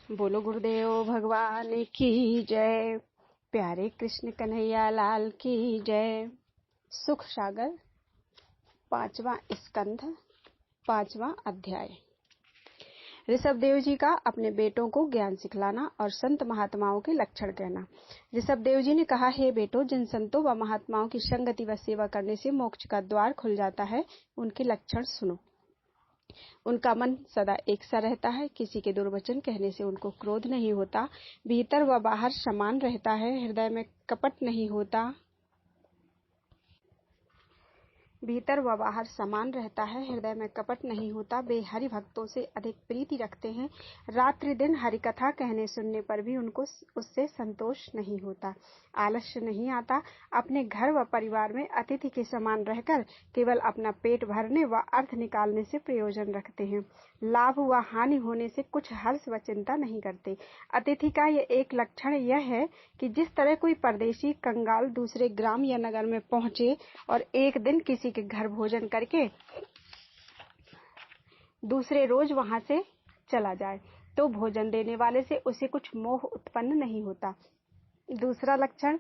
बोलो गुरुदेव भगवान की जय। प्यारे कृष्ण कन्हैया लाल की जय। सुख सागर 5वां स्कंध 5वां अध्याय। ऋषभ देव जी का अपने बेटों को ज्ञान सिखलाना और संत महात्माओं के लक्षण कहना। ऋषभ देव जी ने कहा, हे बेटो, जिन संतों व महात्माओं की संगति व सेवा करने से मोक्ष का द्वार खुल जाता है, उनके लक्षण सुनो। उनका मन सदा एक सा रहता है, किसी के दुर्वचन कहने से उनको क्रोध नहीं होता, भीतर व बाहर समान रहता है, हृदय में कपट नहीं होता, हृदय में कपट नहीं होता। वे हरि भक्तों से अधिक प्रीति रखते हैं। रात्रि दिन हरि कथा कहने सुनने पर भी उनको उससे संतोष नहीं होता, आलस्य नहीं आता। अपने घर व परिवार में अतिथि के समान रहकर केवल अपना पेट भरने व अर्थ निकालने से प्रयोजन रखते हैं। लाभ व हानि होने से कुछ हर्ष व चिंता नहीं करते। अतिथि का ये एक लक्षण यह है कि जिस तरह कोई परदेशी कंगाल दूसरे ग्राम या नगर में पहुंचे और एक दिन किसी के घर भोजन करके दूसरे रोज वहां से चला जाए, तो भोजन देने वाले से उसे कुछ मोह उत्पन्न नहीं होता। दूसरा लक्षण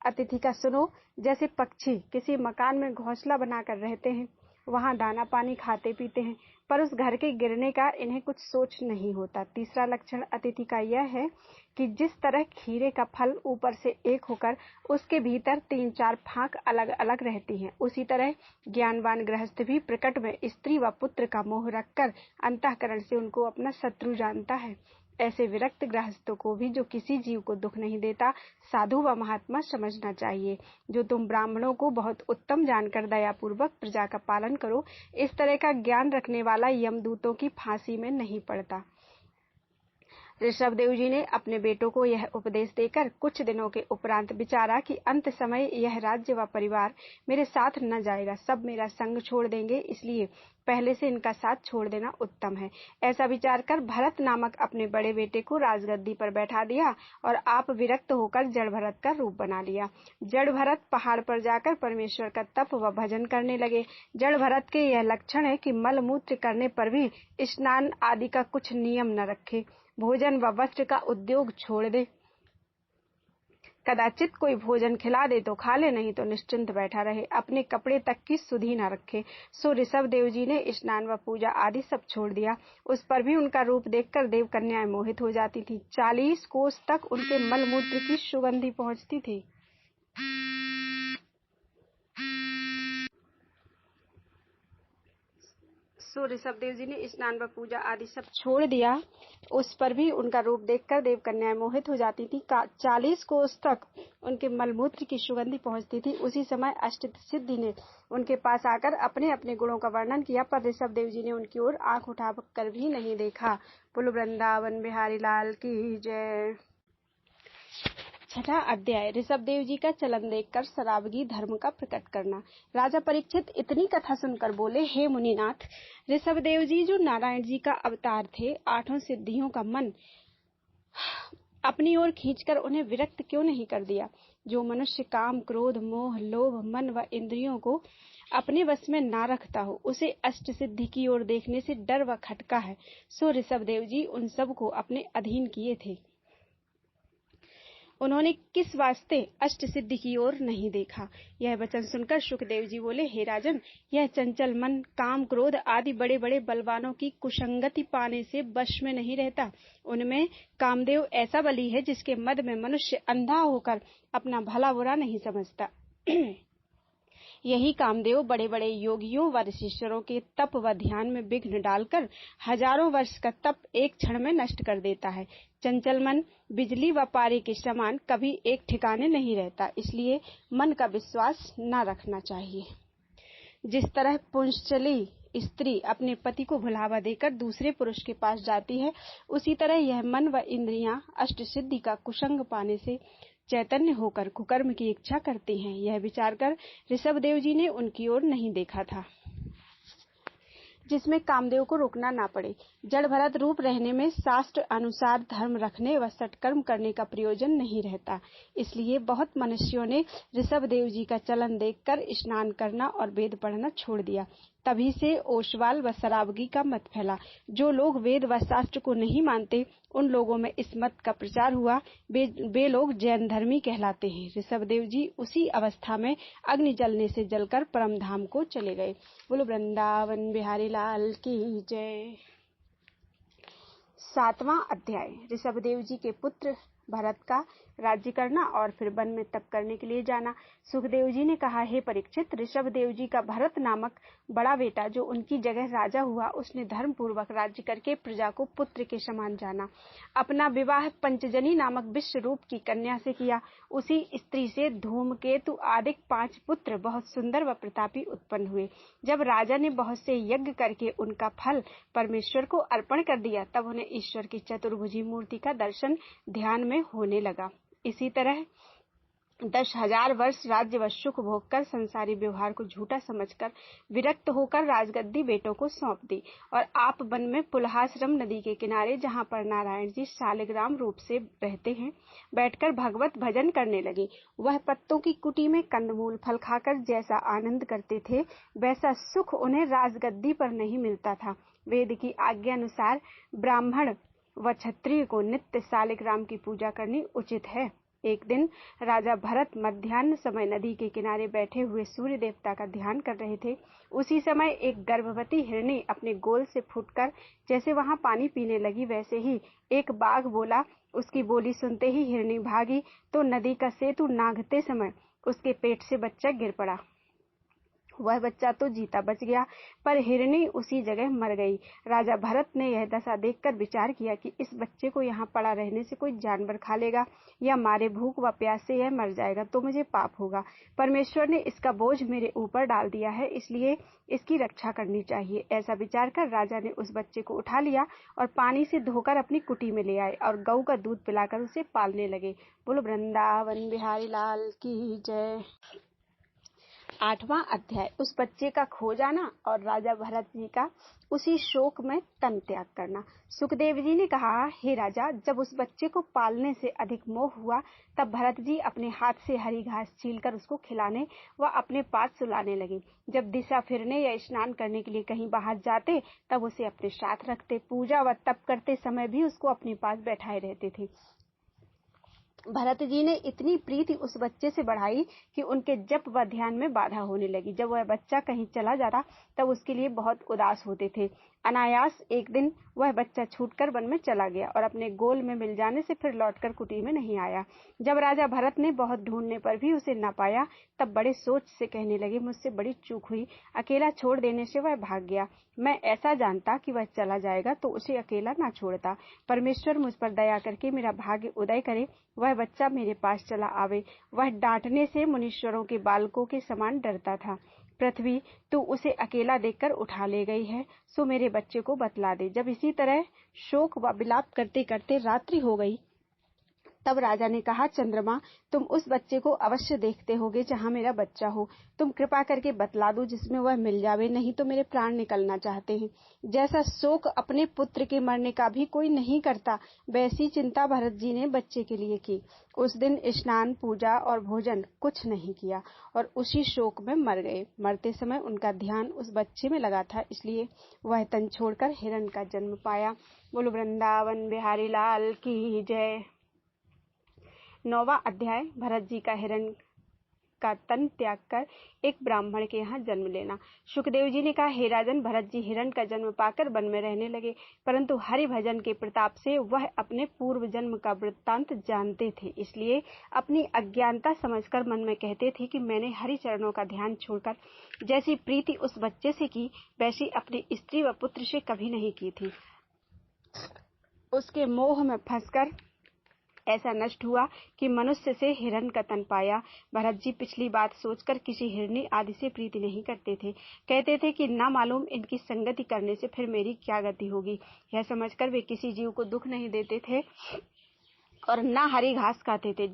अतिथि का सुनो। जैसे पक्षी किसी मकान में घोंसला बनाकर रहते हैं, वहां दाना पानी खाते पीते हैं, पर उस घर के गिरने का इन्हें कुछ सोच नहीं होता। तीसरा लक्षण अतिथि का यह है कि जिस तरह खीरे का फल ऊपर से एक होकर उसके भीतर 3-4 फांक अलग अलग रहती हैं, उसी तरह ज्ञानवान गृहस्थ भी प्रकट में स्त्री व पुत्र का मोह रखकर अंतःकरण से उनको अपना शत्रु जानता है। ऐसे विरक्त गृहस्थों को भी, जो किसी जीव को दुख नहीं देता, साधु व महात्मा समझना चाहिए। जो तुम ब्राह्मणों को बहुत उत्तम जानकर दयापूर्वक प्रजा का पालन करो, इस तरह का ज्ञान रखने वाला यमदूतों की फांसी में नहीं पड़ता। ऋषभ देव जी ने अपने बेटों को यह उपदेश देकर कुछ दिनों के उपरांत विचारा कि अंत समय यह राज्य व परिवार मेरे साथ न जाएगा, सब मेरा संग छोड़ देंगे, इसलिए पहले से इनका साथ छोड़ देना उत्तम है। ऐसा विचार कर भरत नामक अपने बड़े बेटे को राजगद्दी पर बैठा दिया और आप विरक्त होकर जड़ भरत का रूप बना लिया। जड़ भरत पहाड़ पर जाकर परमेश्वर का तप व भजन करने लगे। जड़ भरत के यह लक्षण है कि मल मूत्र करने पर भी स्नान आदि का कुछ नियम न रखे, भोजन व वस्त्र का उद्योग छोड़ दे। कदाचित कोई भोजन खिला दे तो खा ले, नहीं तो निश्चिंत बैठा रहे, अपने कपड़े तक की सुधि न रखे। सो ऋषभ देव जी ने स्नान व पूजा आदि सब छोड़ दिया। उस पर भी उनका रूप देखकर देव कन्याएं मोहित हो जाती थी। 40 कोस तक उनके मलमूत्र की सुगंधी पहुंचती थी। सो ऋषभ देव जी ने स्नान व पूजा आदि सब छोड़ दिया। उस पर भी उनका रूप देखकर देव कन्याएं मोहित हो जाती थी। 40 कोस तक उनके मलमूत्र की सुगंधी पहुंचती थी। उसी समय अष्ट सिद्धि ने उनके पास आकर अपने अपने गुणों का वर्णन किया, पर ऋषभ देव जी ने उनकी ओर आंख उठाकर भी नहीं देखा। बोलो वृंदावन बिहारी लाल की जय। 6वां अध्याय। ऋषभ देव जी का चलन देखकर सरावगी धर्म का प्रकट करना। राजा परीक्षित इतनी कथा सुनकर बोले, हे मुनिनाथ, ऋषभ देव जी जो नारायण जी का अवतार थे, 8 सिद्धियों का मन अपनी ओर खींचकर उन्हें विरक्त क्यों नहीं कर दिया। जो मनुष्य काम, क्रोध, मोह, लोभ, मन व इंद्रियों को अपने वश में ना रखता हो, उसे अष्ट सिद्धि की ओर देखने से डर व खटका है। सो ऋषभ देव जी उन सब को अपने अधीन किए थे। उन्होंने किस वास्ते अष्ट सिद्धि की ओर नहीं देखा। यह वचन सुनकर सुखदेव जी बोले, हे राजन, यह चंचल मन काम, क्रोध आदि बड़े बड़े बलवानों की कुसंगति पाने से वश में नहीं रहता। उनमें कामदेव ऐसा बली है जिसके मद में मनुष्य अंधा होकर अपना भला बुरा नहीं समझता। यही कामदेव बड़े बड़े योगियों व ऋषिश्वरों के तप व ध्यान में विघ्न डालकर हजारों वर्ष का तप एक क्षण में नष्ट कर देता है। चंचल मन बिजली व पारे के समान कभी एक ठिकाने नहीं रहता, इसलिए मन का विश्वास न रखना चाहिए। जिस तरह पुंसचली स्त्री अपने पति को भुलावा देकर दूसरे पुरुष के पास जाती है, उसी तरह यह मन व इंद्रियां अष्ट सिद्धि का कुसंग पाने से चैतन्य होकर कुकर्म की इच्छा करती हैं। यह विचार कर ऋषभ देव जी ने उनकी ओर नहीं देखा था, जिसमें कामदेव को रोकना ना पड़े। जड़ भरत रूप रहने में शास्त्र अनुसार धर्म रखने व सत्कर्म करने का प्रयोजन नहीं रहता। इसलिए बहुत मनुष्यों ने ऋषभ देव जी का चलन देखकर स्नान करना और वेद पढ़ना छोड़ दिया। तभी से ओशवाल व सराबगी का मत फैला। जो लोग वेद व शास्त्र को नहीं मानते, उन लोगों में इस मत का प्रचार हुआ। वे लोग जैन धर्मी कहलाते हैं। ऋषभदेव जी उसी अवस्था में अग्नि जलने से जलकर परम धाम को चले गए। बोलो वृंदावन बिहारी लाल की जय। 7वां अध्याय। ऋषभदेव जी के पुत्र भरत का राज्य करना और फिर वन में तप करने के लिए जाना। सुखदेव जी ने कहा, हे परीक्षित, ऋषभदेव जी का भरत नामक बड़ा बेटा जो उनकी जगह राजा हुआ, उसने धर्म पूर्वक राज्य करके प्रजा को पुत्र के समान जाना। अपना विवाह पंचजनी नामक विश्व रूप की कन्या से किया। उसी स्त्री से धूमकेतु आदि 5 पुत्र बहुत सुंदर व प्रतापी उत्पन्न हुए। जब राजा ने बहुत से यज्ञ करके उनका फल परमेश्वर को अर्पण कर दिया, तब उन्हें ईश्वर की चतुर्भुजी मूर्ति का दर्शन ध्यान में होने लगा। इसी तरह 10,000 वर्ष राज्य व सुख भोग कर संसारी व्यवहार को झूठा समझकर विरक्त होकर राजगद्दी बेटों को सौंप दी और आप वन में पुलहाश्रम नदी के किनारे, जहाँ पर नारायण जी शालिग्राम रूप से रहते हैं, बैठकर भगवत भजन करने लगे। वह पत्तों की कुटी में कंदमूल फल खाकर जैसा आनंद करते थे, वैसा सुख उन्हें राजगद्दी पर नहीं मिलता था। वेद की आज्ञा अनुसार ब्राह्मण व क्षत्रिय को नित्य शालिग्राम की पूजा करनी उचित है। एक दिन राजा भरत मध्याह्न समय नदी के किनारे बैठे हुए सूर्य देवता का ध्यान कर रहे थे। उसी समय एक गर्भवती हिरणी अपने गोल से फूटकर जैसे वहां पानी पीने लगी, वैसे ही एक बाघ बोला। उसकी बोली सुनते ही हिरणी भागी तो नदी का सेतु नांगते समय उसके पेट से बच्चा गिर पड़ा। वह बच्चा तो जीता बच गया, पर हिरणी उसी जगह मर गई। राजा भरत ने यह दशा देखकर विचार किया कि इस बच्चे को यहाँ पड़ा रहने से कोई जानवर खा लेगा या मारे भूख व प्यास से यह मर जाएगा तो मुझे पाप होगा। परमेश्वर ने इसका बोझ मेरे ऊपर डाल दिया है, इसलिए इसकी रक्षा करनी चाहिए। ऐसा विचार कर राजा ने उस बच्चे को उठा लिया और पानी से धोकर अपनी कुटी में ले आए और गऊ का दूध पिलाकर उसे पालने लगे। बोलो वृंदावन बिहारी लाल की जय। 8वां अध्याय। उस बच्चे का खो जाना और राजा भरत जी का उसी शोक में तन त्याग करना। सुखदेव जी ने कहा, हे राजा, जब उस बच्चे को पालने से अधिक मोह हुआ, तब भरत जी अपने हाथ से हरी घास छीलकर उसको खिलाने व अपने पास सुलाने लगे। जब दिशा फिरने या स्नान करने के लिए कहीं बाहर जाते, तब उसे अपने साथ रखते। पूजा व तप करते समय भी उसको अपने पास बैठाए रहते थे। भरत जी ने इतनी प्रीति उस बच्चे से बढ़ाई कि उनके जप व ध्यान में बाधा होने लगी। जब वह बच्चा कहीं चला जाता, तब उसके लिए बहुत उदास होते थे। अनायास एक दिन वह बच्चा छूटकर वन में चला गया और अपने गोल में मिल जाने से फिर लौटकर कुटी में नहीं आया। जब राजा भरत ने बहुत ढूंढने पर भी उसे न पाया, तब बड़े सोच से कहने लगे, मुझसे बड़ी चूक हुई, अकेला छोड़ देने से वह भाग गया। मैं ऐसा जानता कि वह चला जाएगा तो उसे अकेला ना छोड़ता। परमेश्वर मुझ पर दया करके मेरा भाग्य उदय करे, वह बच्चा मेरे पास चला आवे। वह डांटने से मुनीश्वरों के बालकों के समान डरता था। पृथ्वी, तू उसे अकेला देखकर उठा ले गई है, सो मेरे बच्चे को बतला दे। जब इसी तरह शोक व विलाप करते करते रात्रि हो गई, तब राजा ने कहा, चंद्रमा, तुम उस बच्चे को अवश्य देखते होगे जहाँ मेरा बच्चा हो। तुम कृपा करके बतला दो जिसमें वह मिल जावे, नहीं तो मेरे प्राण निकलना चाहते हैं। जैसा शोक अपने पुत्र के मरने का भी कोई नहीं करता, वैसी चिंता भरत जी ने बच्चे के लिए की। उस दिन स्नान, पूजा और भोजन कुछ नहीं किया और उसी शोक में मर गए। मरते समय उनका ध्यान उस बच्चे में लगा था, इसलिए वह तन छोड़कर हिरण का जन्म पाया। बोलो वृंदावन बिहारी लाल की जय। 9वां अध्याय। भरत जी का हिरण का तन त्याग कर एक ब्राह्मण के यहाँ जन्म लेना। सुखदेव जी ने कहा, हे राजन, भरत जी हिरण का जन्म पाकर वन में रहने लगे, परंतु हरि भजन के प्रताप से वह अपने पूर्व जन्म का वृत्तांत जानते थे, इसलिए अपनी अज्ञानता समझकर मन में कहते थे कि मैंने हरि चरणों का ध्यान छोड़कर जैसी प्रीति उस बच्चे से की, वैसी अपनी स्त्री व पुत्र से कभी नहीं की थी। उसके मोह में फंसकर ऐसा नष्ट हुआ कि मनुष्य से हिरण का तन पाया। भरत जी पिछली बात सोचकर किसी हिरणी आदि से प्रीति नहीं करते थे। कहते थे कि ना मालूम इनकी संगति करने से फिर मेरी क्या गति होगी। यह समझकर वे किसी जीव को दुख नहीं देते थे और ना हरी घास खाते थे।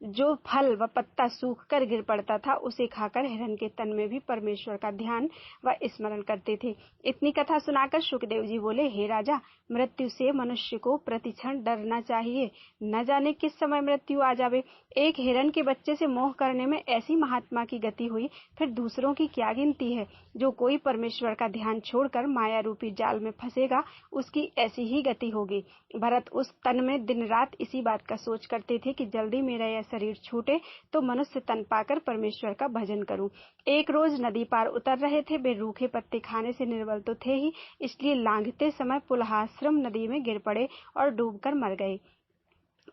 जो फल व पत्ता सूख कर गिर पड़ता था उसे खाकर हिरण के तन में भी परमेश्वर का ध्यान व स्मरण करते थे। इतनी कथा सुनाकर शुकदेव जी बोले, हे राजा, मृत्यु से मनुष्य को प्रतिक्षण डरना चाहिए, न जाने किस समय मृत्यु आ जावे। एक हिरण के बच्चे से मोह करने में ऐसी महात्मा की गति हुई, फिर दूसरों की क्या गिनती है। जो कोई परमेश्वर का ध्यान छोड़कर माया रूपी जाल में फंसेगा, उसकी ऐसी ही गति होगी। भरत उस तन में दिन रात इसी बात का सोच करते थे कि जल्दी मेरा यह शरीर छूटे तो मनुष्य तन पाकर परमेश्वर का भजन करूं। एक रोज नदी पार उतर रहे थे। वे रूखे पत्ते खाने से निर्बल तो थे ही, इसलिए लांघते समय पुलहाश्रम नदी में गिर पड़े और डूबकर मर गए।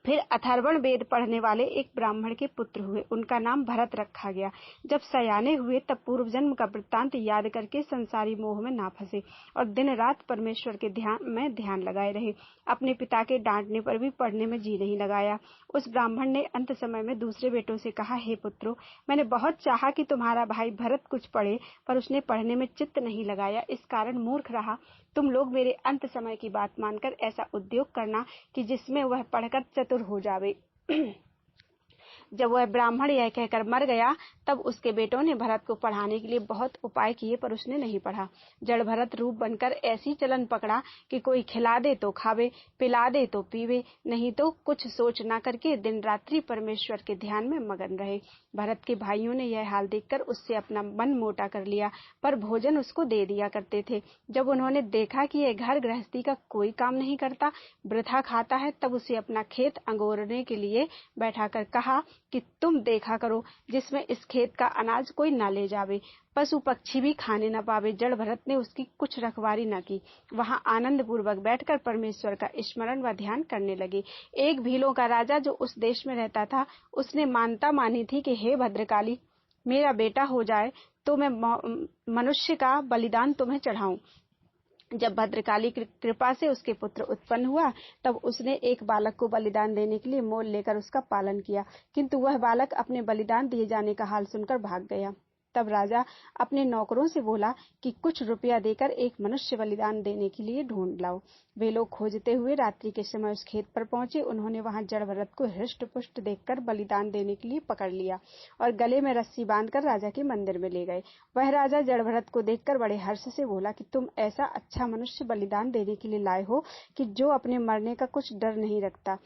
फिर अथर्वण वेद पढ़ने वाले एक ब्राह्मण के पुत्र हुए। उनका नाम भरत रखा गया। जब सयाने हुए तब पूर्व जन्म का वृत्तांत याद करके संसारी मोह में ना फंसे और दिन रात परमेश्वर के ध्यान लगाए रहे। अपने पिता के डांटने पर भी पढ़ने में जी नहीं लगाया। उस ब्राह्मण ने अंत समय में दूसरे बेटों से कहा, हे पुत्रों, मैंने बहुत चाहा कि तुम्हारा भाई भरत कुछ पढ़े, पर उसने पढ़ने में चित्त नहीं लगाया, इस कारण मूर्ख रहा। तुम लोग मेरे अंत समय की बात मानकर ऐसा उद्योग करना कि जिसमें वह पढ़कर चतुर हो जावे। जब वह ब्राह्मण यह कहकर मर गया, तब उसके बेटों ने भरत को पढ़ाने के लिए बहुत उपाय किए, पर उसने नहीं पढ़ा। जड़ भरत रूप बनकर ऐसी चलन पकड़ा कि कोई खिला दे तो खावे, पिला दे तो पीवे, नहीं तो कुछ सोच न करके दिन रात्रि परमेश्वर के ध्यान में मगन रहे। भरत के भाइयों ने यह हाल देखकर उससे अपना मन मोटा कर लिया, पर भोजन उसको दे दिया करते थे। जब उन्होंने देखा कि यह घर गृहस्थी का कोई काम नहीं करता, वृथा खाता है, तब उसे अपना खेत अंगोरने के लिए बैठाकर कहा कि तुम देखा करो जिसमें इस खेत का अनाज कोई न ले जावे, पशु पक्षी भी खाने न पावे। जड़ भरत ने उसकी कुछ रखवारी न की, वहां आनंद पूर्वक बैठकर परमेश्वर का स्मरण व ध्यान करने लगे। एक भीलों का राजा जो उस देश में रहता था, उसने मानता मानी थी कि हे भद्रकाली, मेरा बेटा हो जाए तो मैं मनुष्य का बलिदान तुम्हें चढ़ाऊं। जब भद्रकाली की कृपा से उसके पुत्र उत्पन्न हुआ, तब उसने एक बालक को बलिदान देने के लिए मोल लेकर उसका पालन किया, किंतु वह बालक अपने बलिदान दिए जाने का हाल सुनकर भाग गया। तब राजा अपने नौकरों से बोला कि कुछ रुपया देकर एक मनुष्य बलिदान देने के लिए ढूंढ लाओ। वे लोग खोजते हुए रात्रि के समय उस खेत पर पहुंचे। उन्होंने वहां जड़ भरत को हृष्ट पुष्ट देखकर बलिदान देने के लिए पकड़ लिया और गले में रस्सी बांधकर राजा के मंदिर में ले गए। वह राजा जड़ भरत को देखकर बड़े हर्ष से बोला कि तुम ऐसा अच्छा मनुष्य बलिदान देने के लिए लाए हो कि जो अपने मरने का कुछ डर नहीं रखता,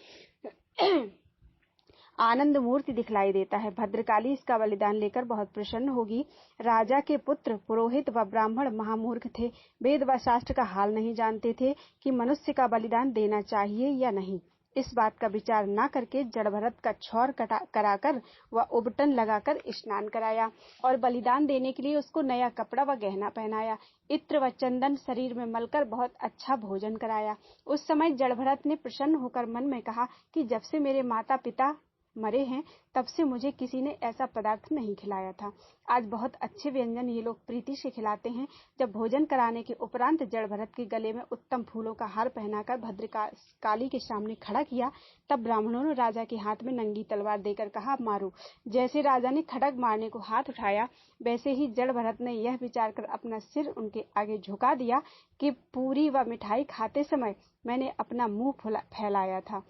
आनंद मूर्ति दिखलाई देता है। भद्रकाली इसका बलिदान लेकर बहुत प्रसन्न होगी। राजा के पुत्र पुरोहित व ब्राह्मण महामूर्ख थे। वेद व शास्त्र का हाल नहीं जानते थे कि मनुष्य का बलिदान देना चाहिए या नहीं। इस बात का विचार न करके जड़ भरत का छौर कराकर व उबटन लगाकर स्नान कराया और बलिदान देने के लिए उसको नया कपड़ा व गहना पहनाया। इत्र व चंदन शरीर में मलकर बहुत अच्छा भोजन कराया। उस समय जड़ भरत ने प्रसन्न होकर मन में कहा कि जब से मेरे माता पिता मरे हैं, तब से मुझे किसी ने ऐसा पदार्थ नहीं खिलाया था। आज बहुत अच्छे व्यंजन ये लोग प्रीति से खिलाते हैं। जब भोजन कराने के उपरांत जड़ भरत के गले में उत्तम फूलों का हार पहनाकर भद्रकाली के सामने खड़ा किया, तब ब्राह्मणों ने राजा के हाथ में नंगी तलवार देकर कहा, मारो। जैसे राजा ने खड़ग मारने को हाथ उठाया, वैसे ही जड़ भरत ने यह विचार कर अपना सिर उनके आगे झुका दिया कि पूरी व मिठाई खाते समय मैंने अपना मुंह फैलाया था।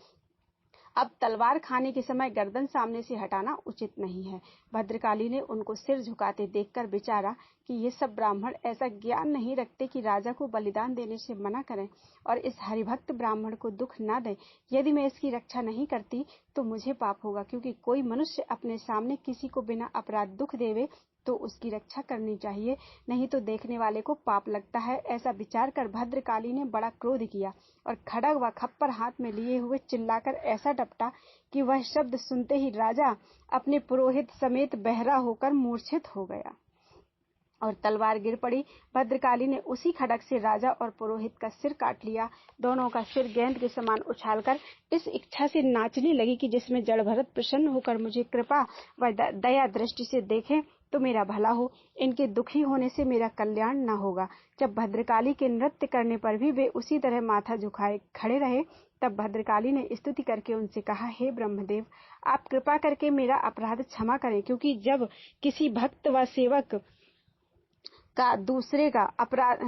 अब तलवार खाने के समय गर्दन सामने से हटाना उचित नहीं है। भद्रकाली ने उनको सिर झुकाते देखकर विचारा कि ये सब ब्राह्मण ऐसा ज्ञान नहीं रखते कि राजा को बलिदान देने से मना करें और इस हरिभक्त ब्राह्मण को दुख न दें। यदि मैं इसकी रक्षा नहीं करती तो मुझे पाप होगा, क्योंकि कोई मनुष्य अपने सामने किसी को बिना अपराध दुख देवे तो उसकी रक्षा करनी चाहिए, नहीं तो देखने वाले को पाप लगता है। ऐसा विचार कर भद्रकाली ने बड़ा क्रोध किया और खड़ग व खप्पर हाथ में लिए हुए चिल्लाकर ऐसा डपटा कि वह शब्द सुनते ही राजा अपने पुरोहित समेत बहरा होकर मूर्छित हो गया और तलवार गिर पड़ी। भद्रकाली ने उसी खड़ग से राजा और पुरोहित का सिर काट लिया। दोनों का सिर गेंद के समान उछालकर इस इच्छा से नाचने लगी कि जिसमें जड़ भरत प्रसन्न होकर मुझे कृपा व दया दृष्टि से देखें तो मेरा भला हो, इनके दुखी होने से मेरा कल्याण न होगा। जब भद्रकाली के नृत्य करने पर भी वे उसी तरह माथा झुकाए खड़े रहे, तब भद्रकाली ने स्तुति करके उनसे कहा, हे ब्रह्मदेव, आप कृपा करके मेरा अपराध क्षमा करें, क्योंकि जब किसी भक्त व सेवक का दूसरे का अपराध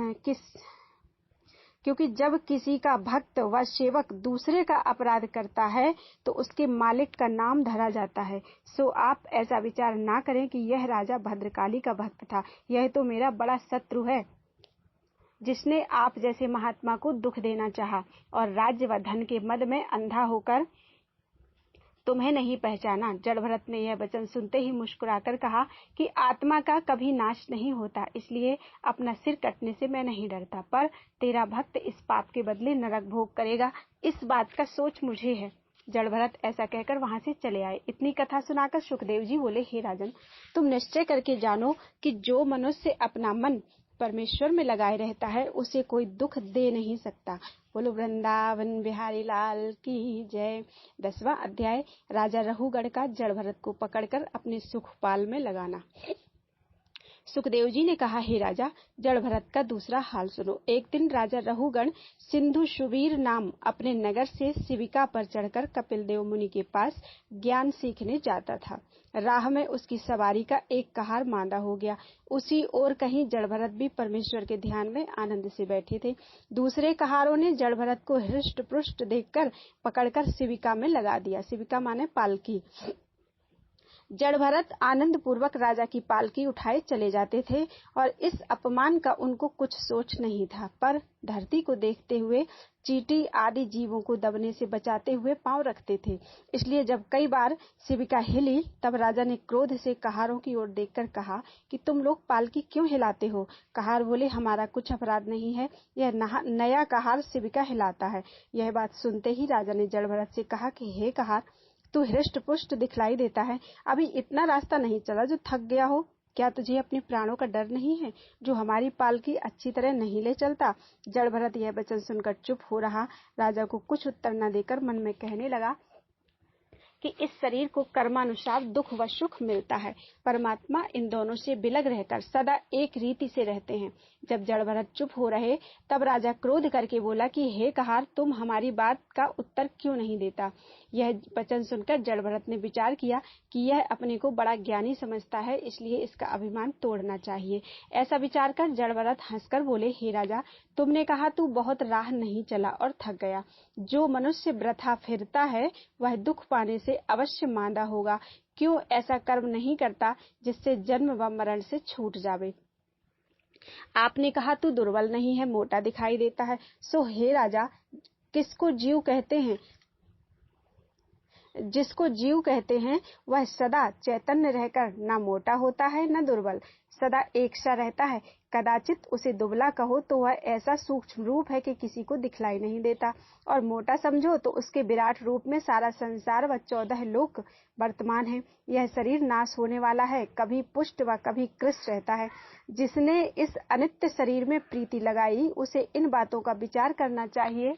क्योंकि जब किसी का भक्त व सेवक दूसरे का अपराध करता है तो उसके मालिक का नाम धरा जाता है। सो आप ऐसा विचार ना करें कि यह राजा भद्रकाली का भक्त था। यह तो मेरा बड़ा शत्रु है, जिसने आप जैसे महात्मा को दुख देना चाहा और राज्य व धन के मद में अंधा होकर तुम्हें नहीं पहचाना। जड़भरत ने यह वचन सुनते ही मुस्कुराकर कहा कि आत्मा का कभी नाश नहीं होता, इसलिए अपना सिर कटने से मैं नहीं डरता, पर तेरा भक्त इस पाप के बदले नरक भोग करेगा, इस बात का सोच मुझे है। जड़भरत ऐसा कहकर वहां से चले आए। इतनी कथा सुनाकर सुखदेव जी बोले, हे राजन, तुम निश्चय करके जानो कि जो मनुष्य अपना मन परमेश्वर में लगाए रहता है उसे कोई दुख दे नहीं सकता। बोलो वृंदावन बिहारी लाल की जय। 10वां अध्याय, राजा रहुगढ़ का जड़भरत को पकड़कर अपने सुखपाल में लगाना। सुखदेव जी ने कहा, हे राजा, जड़भरत का दूसरा हाल सुनो। एक दिन राजा रहुगण सिंधु शुबीर नाम अपने नगर से शिविका पर चढ़कर कपिल देव मुनि के पास ज्ञान सीखने जाता था। राह में उसकी सवारी का एक कहार मांदा हो गया। उसी ओर कहीं जड़भरत भी परमेश्वर के ध्यान में आनंद से बैठे थे। दूसरे कहारों ने जड़भरत को हृष्ट पुष्ट देखकर पकड़कर शिविका में लगा दिया। शिविका माने पालकी। जड़भरत आनंद पूर्वक राजा की पालकी उठाए चले जाते थे और इस अपमान का उनको कुछ सोच नहीं था, पर धरती को देखते हुए चींटी आदि जीवों को दबने से बचाते हुए पांव रखते थे। इसलिए जब कई बार शिविका हिली तब राजा ने क्रोध से कहारों की ओर देखकर कहा कि तुम लोग पालकी क्यों हिलाते हो? कहार बोले, हमारा कुछ अपराध नहीं है, यह नया कहार शिविका हिलाता है। यह बात सुनते ही राजा ने जड़भरत से कहा कि हे कहार, तू हृष्ट पुष्ट दिखलाई देता है, अभी इतना रास्ता नहीं चला जो थक गया हो? क्या तुझे अपने प्राणों का डर नहीं है, जो हमारी पालकी अच्छी तरह नहीं ले चलता? जड़भरत यह वचन सुनकर चुप हो रहा। राजा को कुछ उत्तर न देकर मन में कहने लगा कि इस शरीर को कर्मानुसार दुख व सुख मिलता है, परमात्मा इन दोनों से बिलग रहकर सदा एक रीति से रहते हैं। जब जड़भरत चुप हो रहे तब राजा क्रोध करके बोला कि हे कहार, तुम हमारी बात का उत्तर क्यों नहीं देता? यह वचन सुनकर जड़भरत ने विचार किया कि यह अपने को बड़ा ज्ञानी समझता है, इसलिए इसका अभिमान तोड़ना चाहिए। ऐसा विचार कर जड़भरत हंसकर बोले, हे राजा, तुमने कहा तू बहुत राह नहीं चला और थक गया। जो मनुष्य वृथा फिरता है वह दुख पाने से अवश्य मांदा होगा। क्यों ऐसा कर्म नहीं करता जिससे जन्म व मरण से छूट जावे? आपने कहा तू दुर्बल नहीं है, मोटा दिखाई देता है। सो हे राजा, किसको जीव कहते हैं? जिसको जीव कहते हैं वह सदा चैतन्य रहकर न मोटा होता है न दुर्बल, सदा एक सा रहता है। कदाचित उसे दुबला कहो तो वह ऐसा सूक्ष्म रूप है कि किसी को दिखलाई नहीं देता, और मोटा समझो तो उसके विराट रूप में सारा संसार व 14 लोक वर्तमान है। यह शरीर नाश होने वाला है, कभी पुष्ट व कभी कृष्ण रहता है। जिसने इस अनित्य शरीर में प्रीति लगाई उसे इन बातों का विचार करना चाहिए।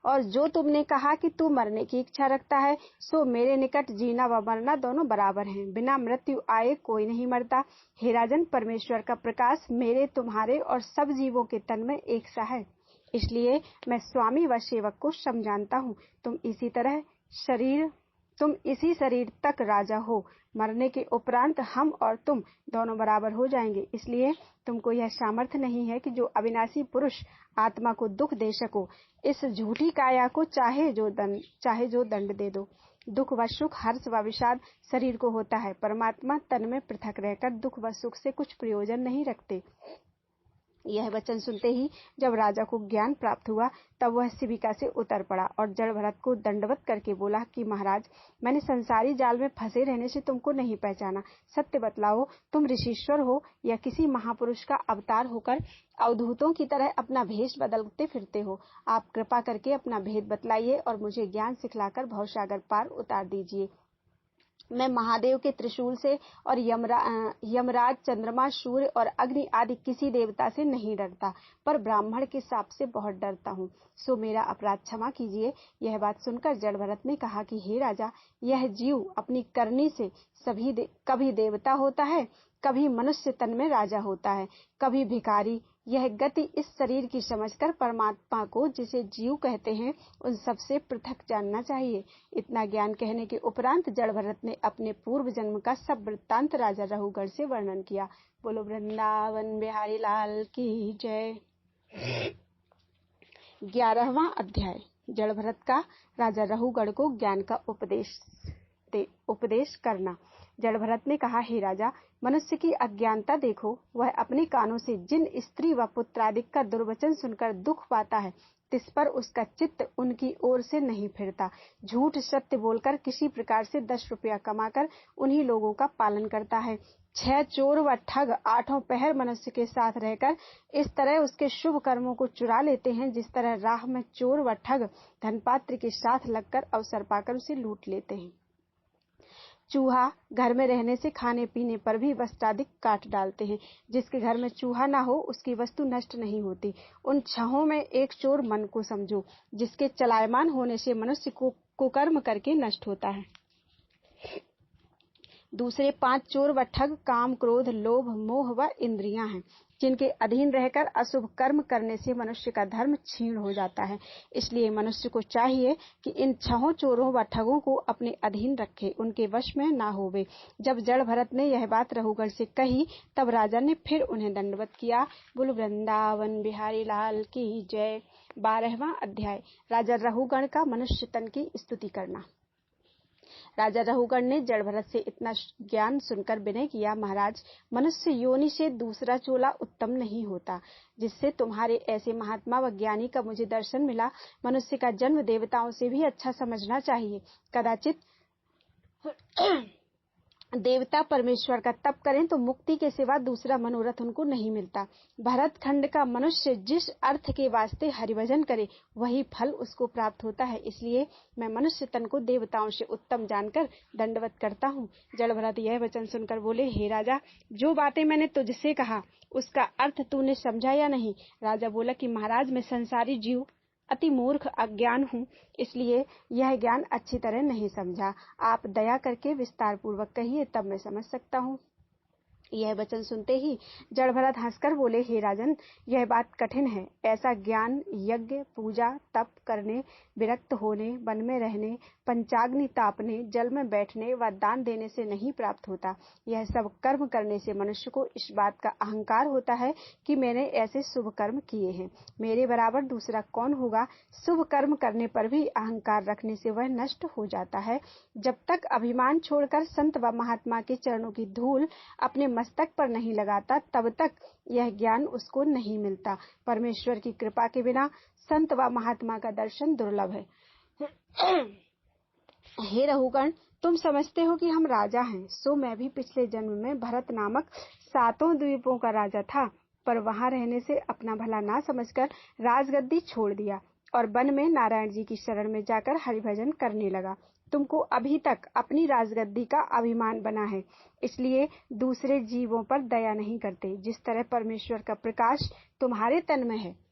और जो तुमने कहा कि तू मरने की इच्छा रखता है, सो मेरे निकट जीना व मरना दोनों बराबर हैं। बिना मृत्यु आए कोई नहीं मरता। हे राजन, परमेश्वर का प्रकाश मेरे, तुम्हारे और सब जीवों के तन में एक सा है, इसलिए मैं स्वामी व सेवक को समझाता हूँ। तुम इसी शरीर तक राजा हो। मरने के उपरांत हम और तुम दोनों बराबर हो जाएंगे, इसलिए तुमको यह सामर्थ्य नहीं है कि जो अविनाशी पुरुष आत्मा को दुख दे सको। इस झूठी काया को चाहे जो दंड दे दो। दुख व सुख, हर्ष व विषाद शरीर को होता है, परमात्मा तन में पृथक रहकर दुख व सुख से कुछ प्रयोजन नहीं रखते। यह वचन सुनते ही जब राजा को ज्ञान प्राप्त हुआ तब वह शिविका से उतर पड़ा और जड़भरत को दंडवत करके बोला कि महाराज, मैंने संसारी जाल में फंसे रहने से तुमको नहीं पहचाना। सत्य बतलाओ, तुम ऋषीश्वर हो या किसी महापुरुष का अवतार होकर अवधूतों की तरह अपना भेष बदलते फिरते हो? आप कृपा करके अपना भेद बतलाइए और मुझे ज्ञान सिखलाकर भवसागर पार उतार दीजिए। मैं महादेव के त्रिशूल से और यमराज, चंद्रमा, सूर्य और अग्नि आदि किसी देवता से नहीं डरता, पर ब्राह्मण के शाप से बहुत डरता हूँ, सो मेरा अपराध क्षमा कीजिए। यह बात सुनकर जड़भरत ने कहा कि हे राजा, यह जीव अपनी करनी से कभी देवता होता है, कभी मनुष्य तन में राजा होता है, कभी भिखारी। यह गति इस शरीर की समझकर परमात्मा को, जिसे जीव कहते हैं, उन सबसे पृथक जानना चाहिए। इतना ज्ञान कहने के उपरांत जड़भरत ने अपने पूर्व जन्म का सब वृत्तांत राजा रहुगढ़ से वर्णन किया। बोलो वृंदावन बिहारी लाल की जय। 11वां अध्याय। जड़ भरत का राजा रहुगढ़ को ज्ञान का उपदेश करना। जड़ भरत ने कहा, हे राजा, मनुष्य की अज्ञानता देखो। वह अपने कानों से जिन स्त्री व पुत्रादिक का दुर्वचन सुनकर दुख पाता है, तिस पर उसका चित्त उनकी ओर से नहीं फिरता। झूठ सत्य बोलकर किसी प्रकार से 10 रुपया कमाकर उन्हीं लोगों का पालन करता है। 6 चोर व ठग 8 पहर मनुष्य के साथ रहकर इस तरह उसके शुभ कर्मों को चुरा लेते हैं, जिस तरह राह में चोर व ठग धनपात्र के साथ लगकर अवसर पाकर उसे लूट लेते हैं। चूहा घर में रहने से खाने पीने पर भी वस्त्रादिक काट डालते हैं। जिसके घर में चूहा ना हो, उसकी वस्तु नष्ट नहीं होती। उन 6 में एक चोर मन को समझो, जिसके चलायमान होने से मनुष्य को कुकर्म करके नष्ट होता है। दूसरे 5 चोर व ठग काम, क्रोध, लोभ, मोह व इंद्रियां हैं, जिनके अधीन रहकर अशुभ कर्म करने से मनुष्य का धर्म क्षीण हो जाता है। इसलिए मनुष्य को चाहिए कि इन 6 चोरों व ठगों को अपने अधीन रखे, उनके वश में ना होवे। जब जड़ भरत ने यह बात रहुगढ़ से कही, तब राजा ने फिर उन्हें दंडवत किया। बोलो वृंदावन बिहारी लाल की जय। 12वां अध्याय। राजा रहुगढ़ का मनुष्य तन की स्तुति करना। राजा रहुगढ़ ने जड़ भरत से इतना ज्ञान सुनकर विनय किया, महाराज, मनुष्य योनि से दूसरा चोला उत्तम नहीं होता। जिससे तुम्हारे ऐसे महात्मा व ज्ञानी का मुझे दर्शन मिला। मनुष्य का जन्म देवताओं से भी अच्छा समझना चाहिए। कदाचित देवता परमेश्वर का तप करें तो मुक्ति के सिवा दूसरा मनोरथ उनको नहीं मिलता। भरत खंड का मनुष्य जिस अर्थ के वास्ते हरिभजन करे, वही फल उसको प्राप्त होता है। इसलिए मैं मनुष्य तन को देवताओं से उत्तम जानकर दंडवत करता हूँ। जड़ भरत यह वचन सुनकर बोले, हे राजा, जो बातें मैंने तुझसे कहा उसका अर्थ तूने समझा या नहीं? राजा बोला कि महाराज, मैं संसारी जीव अति मूर्ख अज्ञान हूँ, इसलिए यह ज्ञान अच्छी तरह नहीं समझा। आप दया करके विस्तार पूर्वक कहिए, तब मैं समझ सकता हूँ। यह वचन सुनते ही जड़ भरत हंसकर बोले, हे राजन, यह बात कठिन है। ऐसा ज्ञान यज्ञ, पूजा, तप करने, विरक्त होने, वन में रहने, पंचाग्नि तापने, जल में बैठने व दान देने से नहीं प्राप्त होता। यह सब कर्म करने से मनुष्य को इस बात का अहंकार होता है कि मैंने ऐसे शुभ कर्म किए हैं, मेरे बराबर दूसरा कौन होगा। शुभ कर्म करने पर भी अहंकार रखने से वह नष्ट हो जाता है। जब तक अभिमान छोड़कर संत व महात्मा के चरणों की धूल अपने मस्तक पर नहीं लगाता, तब तक यह ज्ञान उसको नहीं मिलता। परमेश्वर की कृपा के बिना संत व महात्मा का दर्शन दुर्लभ है। हे रहुगण, तुम समझते हो कि हम राजा हैं, सो मैं भी पिछले जन्म में भरत नामक 7 द्वीपों का राजा था, पर वहां रहने से अपना भला ना समझकर राजगद्दी छोड़ दिया और वन में नारायण जी की शरण में जाकर हरिभजन करने लगा। तुमको अभी तक अपनी राजगद्दी का अभिमान बना है, इसलिए दूसरे जीवों पर दया नहीं करते। जिस तरह परमेश्वर का प्रकाश तुम्हारे तन में है,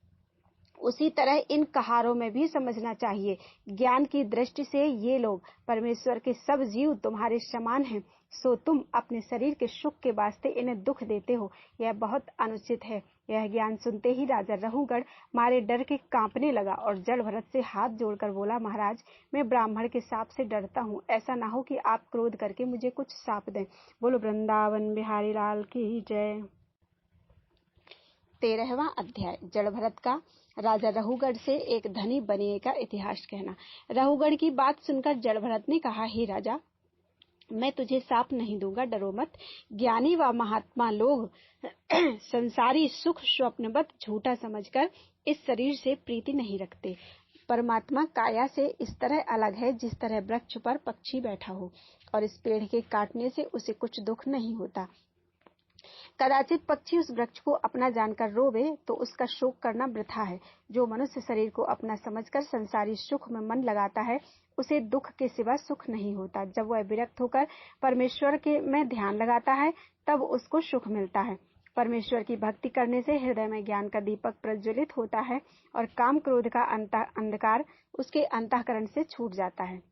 उसी तरह इन कहारों में भी समझना चाहिए। ज्ञान की दृष्टि से ये लोग परमेश्वर के सब जीव तुम्हारे समान हैं, सो तुम अपने शरीर के सुख के वास्ते इन्हें दुख देते हो, यह बहुत अनुचित है। यह ज्ञान सुनते ही राजा रहुगढ़ मारे डर के कांपने लगा और जड़ भरत से हाथ जोड़कर बोला, महाराज, मैं ब्राह्मण के साप से डरता हूँ, ऐसा ना हो कि आप क्रोध करके मुझे कुछ साप दें। बोलो वृंदावन बिहारी लाल की जय। 13वां अध्याय। जड़ भरत का राजा रहुगढ़ से एक धनी बनिए का इतिहास कहना। रहुगढ़ की बात सुनकर जड़ भरत ने कहा, हे राजा, मैं तुझे साप नहीं दूंगा, डरो मत। ज्ञानी व महात्मा लोग संसारी सुख स्वप्नवत झूठा समझकर इस शरीर से प्रीति नहीं रखते। परमात्मा काया से इस तरह अलग है जिस तरह वृक्ष पर पक्षी बैठा हो और इस पेड़ के काटने से उसे कुछ दुख नहीं होता। कदाचित पक्षी उस वृक्ष को अपना जानकर रोवे तो उसका शोक करना वृथा है। जो मनुष्य शरीर को अपना समझकर संसारी सुख में मन लगाता है, उसे दुख के सिवा सुख नहीं होता। जब वह विरक्त होकर परमेश्वर के में ध्यान लगाता है, तब उसको सुख मिलता है। परमेश्वर की भक्ति करने से हृदय में ज्ञान का दीपक प्रज्वलित होता है और काम क्रोध का अंधकार उसके अंतःकरण से छूट जाता है।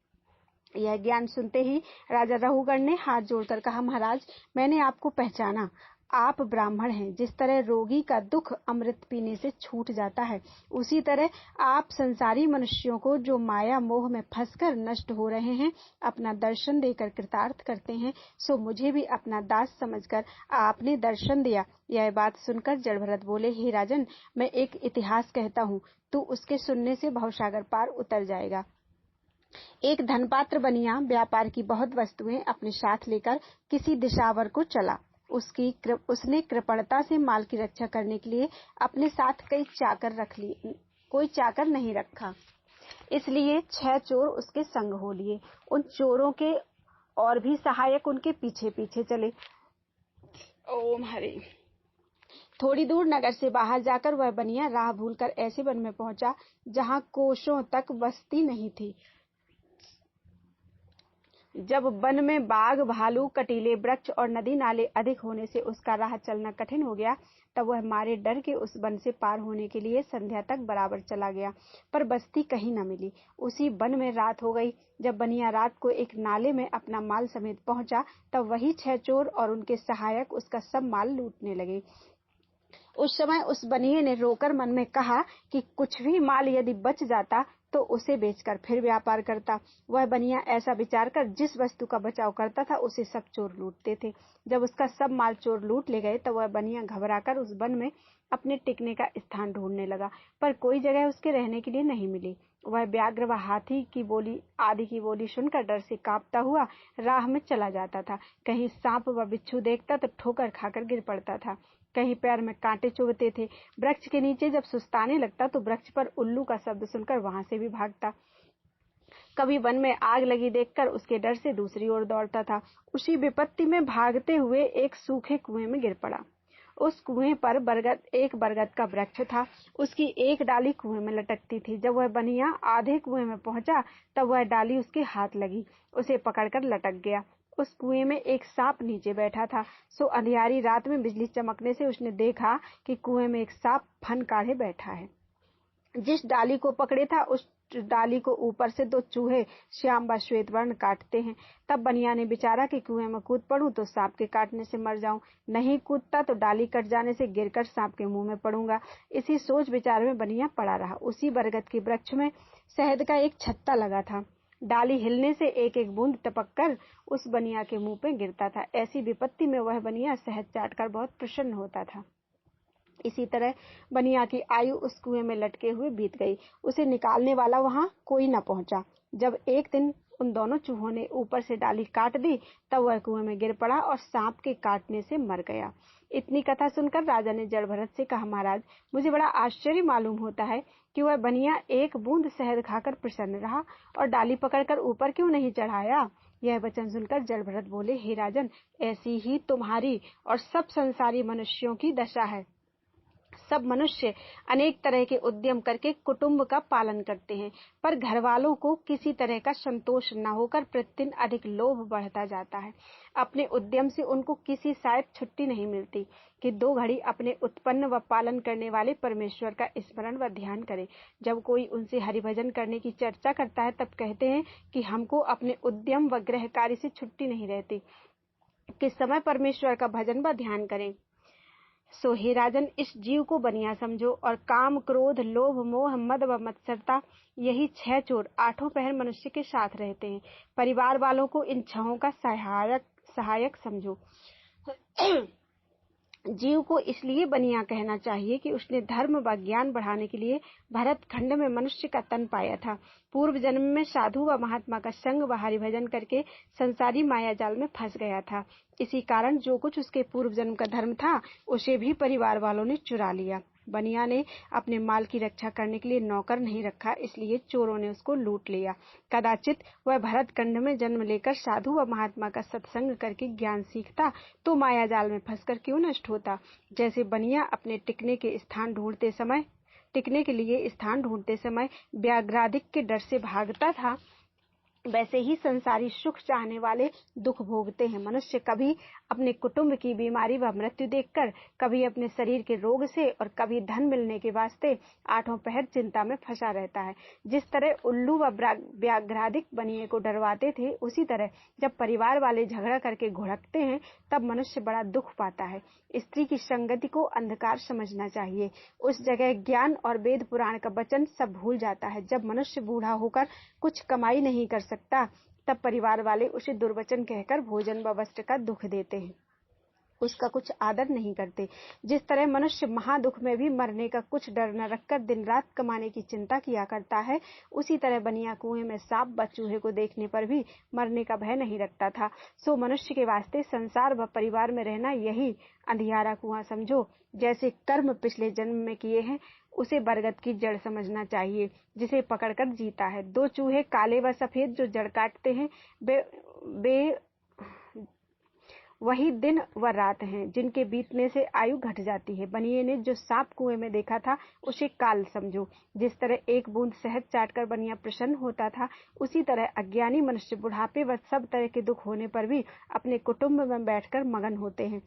यह ज्ञान सुनते ही राजा रहुगढ़ ने हाथ जोड़कर कहा, महाराज, मैंने आपको पहचाना। आप ब्राह्मण हैं। जिस तरह रोगी का दुख अमृत पीने से छूट जाता है, उसी तरह आप संसारी मनुष्यों को जो माया मोह में फंसकर नष्ट हो रहे हैं, अपना दर्शन देकर कृतार्थ करते हैं। सो मुझे भी अपना दास समझकर आपने दर्शन दिया। यह बात सुनकर जड़भरत बोले, हे राजन, मैं एक इतिहास कहता हूँ, तू उसके सुनने से भवसागर पार उतर जाएगा। एक धनपात्र बनिया व्यापार की बहुत वस्तुएं अपने साथ लेकर किसी दिशावर को चला। उसने कृपणता से माल की रक्षा करने के लिए अपने साथ कोई चाकर नहीं रखा, इसलिए 6 चोर उसके संग हो लिए। उन चोरों के और भी सहायक उनके पीछे पीछे चले। ओम हरि। थोड़ी दूर नगर से बाहर जाकर वह बनिया राह भूलकर ऐसे वन में पहुंचा जहां कोसों तक बस्ती नहीं थी। जब वन में बाघ, भालू, कटीले वृक्ष और नदी नाले अधिक होने से उसका राह चलना कठिन हो गया, तब वह मारे डर के उस वन से पार होने के लिए संध्या तक बराबर चला गया, पर बस्ती कहीं न मिली। उसी वन में रात हो गई। जब बनिया रात को एक नाले में अपना माल समेत पहुंचा, तब वही 6 चोर और उनके सहायक उसका सब माल लूटने लगे। उस समय उस बनिए ने रोकर मन में कहा कि कुछ भी माल यदि बच जाता तो उसे बेचकर फिर व्यापार करता। वह बनिया ऐसा विचार कर जिस वस्तु का बचाव करता था उसे सब चोर लूटते थे। जब उसका सब माल चोर लूट ले गए, तब वह बनिया घबराकर उस वन में अपने टिकने का स्थान ढूंढने लगा, पर कोई जगह उसके रहने के लिए नहीं मिली। वह व्याघ्र व हाथी की बोली आदि की बोली सुनकर डर से कांपता हुआ राह में चला जाता था। कहीं सांप व बिच्छू देखता तो ठोकर खाकर गिर पड़ता था, कहीं पैर में कांटे चुभते थे। वृक्ष के नीचे जब सुस्ताने लगता तो वृक्ष पर उल्लू का शब्द सुनकर वहां से भी भागता। कभी वन में आग लगी देखकर उसके डर से दूसरी ओर दौड़ता था। उसी विपत्ति में भागते हुए एक सूखे कुएं में गिर पड़ा। उस कुएं पर एक बरगद का वृक्ष था। उसकी एक डाली कुएं में लटकती थी। जब वह बनिया आधे कुएं में पहुंचा, तब वह डाली उसके हाथ लगी, उसे पकड़कर लटक गया। उस कुएं में एक सांप नीचे बैठा था। सो अंधियारी रात में बिजली चमकने से उसने देखा कि कुएं में एक सांप फन काढ़े बैठा है। जिस डाली को पकड़े था उस डाली को ऊपर से 2 चूहे श्याम व श्वेत वर्ण काटते हैं। तब बनिया ने विचारा कि कुएं में कूद पड़ूं तो सांप के काटने से मर जाऊं, नहीं कूदता तो डाली कट जाने से गिरकर सांप के मुंह में पड़ूंगा। इसी सोच विचार में बनिया पड़ा रहा। उसी बरगद के वृक्ष में शहद का एक छत्ता लगा था। डाली हिलने से एक एक बूंद टपक कर उस बनिया के मुंह पे गिरता था। ऐसी विपत्ति में वह बनिया शहद चाटकर बहुत प्रसन्न होता था। इसी तरह बनिया की आयु उस कुएं में लटके हुए बीत गई। उसे निकालने वाला वहां कोई न पहुंचा। जब एक दिन उन दोनों चूहों ने ऊपर से डाली काट दी, तब वह कुएं में गिर पड़ा और सांप के काटने से मर गया। इतनी कथा सुनकर राजा ने जड़भरत से कहा, महाराज, मुझे बड़ा आश्चर्य मालूम होता है कि वह बनिया एक बूंद शहद खाकर प्रसन्न रहा और डाली पकड़कर ऊपर क्यों नहीं चढ़ाया। यह वचन सुनकर जड़भरत बोले, हे राजन, ऐसी ही तुम्हारी और सब संसारी मनुष्यों की दशा है। सब मनुष्य अनेक तरह के उद्यम करके कुटुंब का पालन करते हैं, पर घर वालों को किसी तरह का संतोष न होकर प्रतिदिन अधिक लोभ बढ़ता जाता है। अपने उद्यम से उनको किसी शायद छुट्टी नहीं मिलती कि 2 घड़ी अपने उत्पन्न व पालन करने वाले परमेश्वर का स्मरण व ध्यान करें। जब कोई उनसे हरिभजन करने की चर्चा करता है, तब कहते हैं कि हमको अपने उद्यम व गृह कार्य से छुट्टी नहीं रहती, किस समय परमेश्वर का भजन व ध्यान करें। सो हे राजन, इस जीव को बनिया समझो और काम, क्रोध, लोभ, मोह, मद व मत्सरता, यही 6 चोर 8 पहर मनुष्य के साथ रहते हैं। परिवार वालों को इन 6 का सहायक समझो। जीव को इसलिए बनिया कहना चाहिए कि उसने धर्म व ज्ञान बढ़ाने के लिए भरत खंड में मनुष्य का तन पाया था। पूर्व जन्म में साधु व महात्मा का संग व हरिभजन करके संसारी माया जाल में फंस गया था। इसी कारण जो कुछ उसके पूर्व जन्म का धर्म था, उसे भी परिवार वालों ने चुरा लिया। बनिया ने अपने माल की रक्षा करने के लिए नौकर नहीं रखा, इसलिए चोरों ने उसको लूट लिया। कदाचित वह भरत खंड में जन्म लेकर साधु व महात्मा का सत्संग करके ज्ञान सीखता तो माया जाल में फंसकर क्यों नष्ट होता। जैसे बनिया अपने टिकने के लिए स्थान ढूंढते समय व्याघ्रादिक के डर से भागता था, वैसे ही संसारी सुख चाहने वाले दुख भोगते हैं। मनुष्य कभी अपने कुटुंब की बीमारी व मृत्यु देखकर, कभी अपने शरीर के रोग से और कभी धन मिलने के वास्ते आठों पहर चिंता में फंसा रहता है। जिस तरह उल्लू व व्याघ्रादिक बनिए को डरवाते थे, उसी तरह जब परिवार वाले झगड़ा करके घुड़कते हैं तब मनुष्य बड़ा दुख पाता है। स्त्री की संगति को अंधकार समझना चाहिए। उस जगह ज्ञान और वेद पुराण का वचन सब भूल जाता है। जब मनुष्य बूढ़ा होकर कुछ कमाई नहीं कर सकता, तब परिवार वाले उसे दुर्वचन कहकर भोजन व वस्त्र का दुख देते हैं, उसका कुछ आदर नहीं करते। जिस तरह मनुष्य महादुख में भी मरने का कुछ डर न रखकर दिन रात कमाने की चिंता किया करता है, उसी तरह बनिया कुएं में सांप व चूहे को देखने पर भी मरने का भय नहीं रखता था। सो मनुष्य के वास्ते संसार व परिवार में रहना यही अंधियारा कुआं समझो। जैसे कर्म पिछले जन्म में किए हैं, उसे बरगद की जड़ समझना चाहिए, जिसे पकड़कर जीता है। दो चूहे काले व सफेद जो जड़ काटते हैं, वे वही दिन व रात हैं, जिनके बीतने से आयु घट जाती है। बनिए ने जो सांप कुएं में देखा था, उसे काल समझो। जिस तरह एक बूंद शहद चाटकर बनिया प्रसन्न होता था, उसी तरह अज्ञानी मनुष्य बुढ़ापे व सब तरह के दुख होने पर भी अपने कुटुंब में बैठकर मगन होते हैं।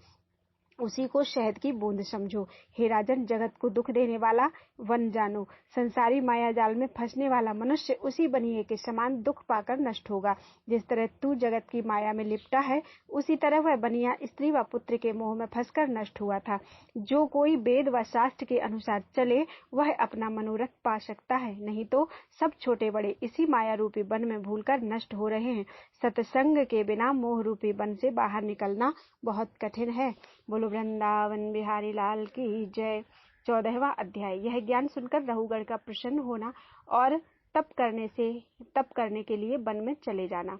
उसी को शहद की बूंद समझो। हे राजन, जगत को दुख देने वाला वन जानो। संसारी माया जाल में फंसने वाला मनुष्य उसी बनिए के समान दुख पाकर नष्ट होगा। जिस तरह तू जगत की माया में लिपटा है, उसी तरह वह बनिया स्त्री व पुत्र के मोह में फंसकर नष्ट हुआ था। जो कोई वेद व शास्त्र के अनुसार चले, वह अपना मनोरथ पा सकता है, नहीं तो सब छोटे बड़े इसी माया रूपी वन में भूलकर नष्ट हो रहे हैं। सत्संग के बिना मोह रूपी वन से बाहर निकलना बहुत कठिन है। बोलो वृंदावन बिहारी लाल की जय। 14वां अध्याय। यह ज्ञान सुनकर रहुगण का प्रसन्न होना और तप करने के लिए वन में चले जाना।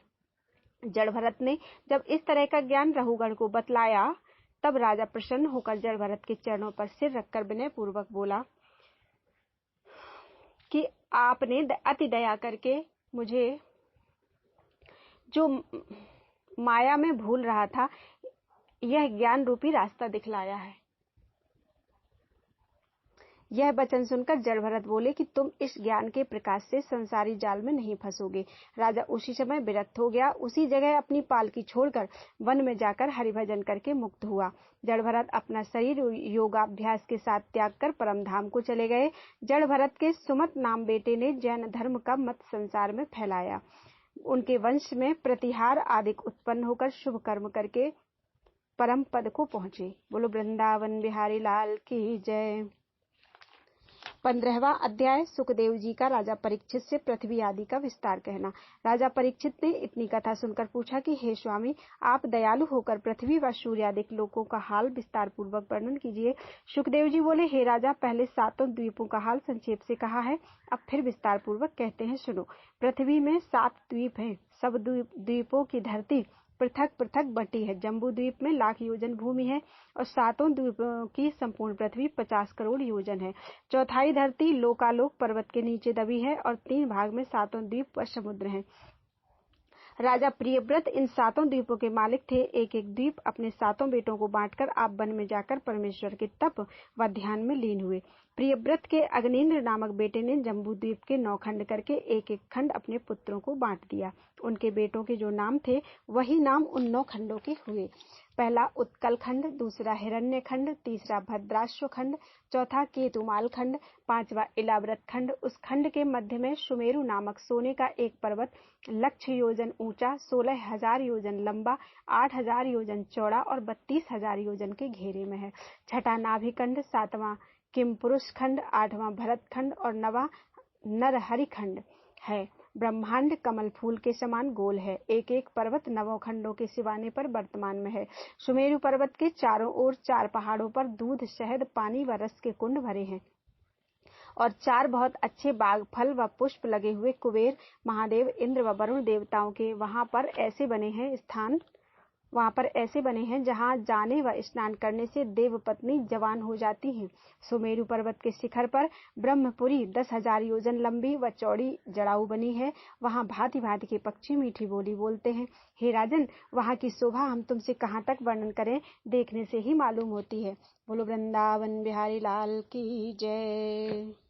जड़ भरत ने जब इस तरह का ज्ञान रहुगण को बतलाया, तब राजा प्रसन्न होकर जड़ भरत के चरणों पर सिर रखकर विनय पूर्वक बोला कि आपने अति दया करके मुझे जो माया में भूल रहा था, यह ज्ञान रूपी रास्ता दिखलाया है। यह वचन सुनकर जड़ भरत बोले कि तुम इस ज्ञान के प्रकाश से संसारी जाल में नहीं फंसोगे। राजा उसी समय विरक्त हो गया। उसी जगह अपनी पालकी छोड़कर वन में जाकर हरिभजन करके मुक्त हुआ। जड़ भरत अपना शरीर योगाभ्यास के साथ त्याग कर परम धाम को चले गए। जड़ भरत के सुमत नाम बेटे ने जैन धर्म का मत संसार में फैलाया। उनके वंश में प्रतिहार आदि उत्पन्न होकर शुभ कर्म करके परम पद को पहुंचे। बोलो वृंदावन बिहारी लाल की जय। 15वां अध्याय। सुखदेव जी का राजा परीक्षित से पृथ्वी आदि का विस्तार कहना। राजा परीक्षित ने इतनी कथा सुनकर पूछा कि हे स्वामी, आप दयालु होकर पृथ्वी व सूर्य आदि लोकों का हाल विस्तार पूर्वक वर्णन कीजिए। सुखदेव जी बोले, हे राजा, पहले 7 द्वीपों का हाल संक्षेप से कहा है, अब फिर विस्तार पूर्वक कहते हैं, सुनो। पृथ्वी में 7 द्वीप हैं। सब द्वीपों की धरती पृथक पृथक बटी है। जम्बू द्वीप में 1,00,000 योजन भूमि है और 7 द्वीपों की संपूर्ण पृथ्वी 50 करोड़ योजन है। चौथाई धरती लोकालोक पर्वत के नीचे दबी है और 3 भाग में 7 द्वीप व समुद्र हैं। राजा प्रियव्रत इन 7 द्वीपों के मालिक थे। एक एक द्वीप अपने 7 बेटों को बांटकर आप वन में जाकर परमेश्वर के तप व ध्यान में लीन हुए। प्रियव्रत के अग्निन्द्र नामक बेटे ने जम्बू द्वीप के 9 खंड करके एक एक खंड अपने पुत्रों को बांट दिया। उनके बेटों के जो नाम थे, वही नाम उन 9 खंडों के हुए। पहला उत्कल खंड, दूसरा हिरण्य खंड, तीसरा भद्राश्व खंड, चौथा केतुमाल खंड, 5वां इलाव्रत खंड। उस खंड के मध्य में सुमेरु नामक सोने का एक पर्वत 1,00,000 योजन ऊंचा, 16,000 योजन लंबा, 8,000 योजन चौड़ा और 32,000 योजन के घेरे में है। छठा नाभि खंड, 7वां किमपुरुष खंड, 8वां भरत खंड और 9वां नरहरि खंड है। ब्रह्मांड कमल फूल के समान गोल है। एक एक पर्वत 9 खंडों के सिवाने पर वर्तमान में है। सुमेरु पर्वत के चारों ओर 4 पहाड़ों पर दूध, शहद, पानी व रस के कुंड भरे हैं और 4 बहुत अच्छे बाग, फल व पुष्प लगे हुए कुबेर, महादेव, इंद्र व वरुण देवताओं के वहां पर ऐसे बने हैं जहां जाने व स्नान करने से देव पत्नी जवान हो जाती हैं। सुमेरु पर्वत के शिखर पर ब्रह्मपुरी 10,000 योजन लंबी व चौड़ी जड़ाऊ बनी है। वहां भांति भांति के पक्षी मीठी बोली बोलते हैं। हे राजन, वहां की शोभा हम तुमसे कहां तक वर्णन करें, देखने से ही मालूम होती है। बोलो वृंदावन बिहारी लाल की जय।